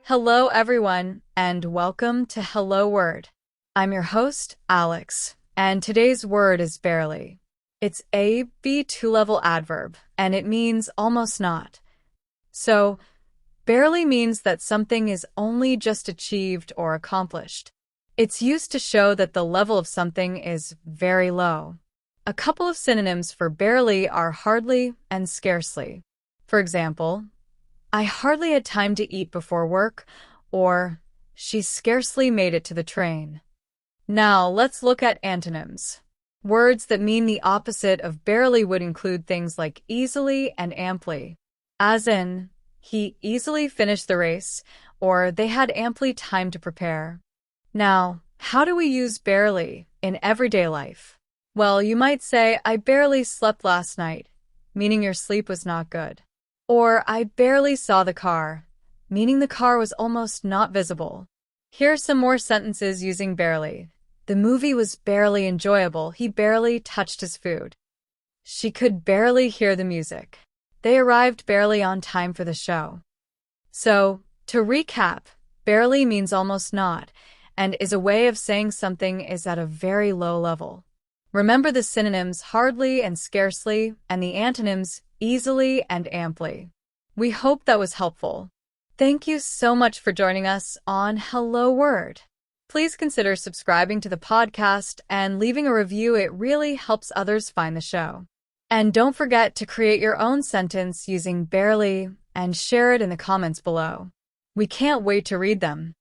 Hello, everyone, and welcome to Hello Word. I'm your host, Alex, and today's word is barely. It's a B2 level adverb, and it means almost not. So, barely means that something is only just achieved or accomplished. It's used to show that the level of something is very low. A couple of synonyms for barely are hardly and scarcely. For example, I hardly had time to eat before work, or she scarcely made it to the train. Now, let's look at antonyms. Words that mean the opposite of barely would include things like easily and amply, as in, he easily finished the race, or they had amply time to prepare. Now, how do we use barely in everyday life? Well, you might say, I barely slept last night, meaning your sleep was not good. Or, I barely saw the car, meaning the car was almost not visible. Here are some more sentences using barely. The movie was barely enjoyable. He barely touched his food. She could barely hear the music. They arrived barely on time for the show. So, to recap, barely means almost not, and is a way of saying something is at a very low level. Remember the synonyms hardly and scarcely, and the antonyms easily and amply. We hope that was helpful. Thank you so much for joining us on Hello Word. Please consider subscribing to the podcast and leaving a review. It really helps others find the show. And don't forget to create your own sentence using barely and share it in the comments below. We can't wait to read them.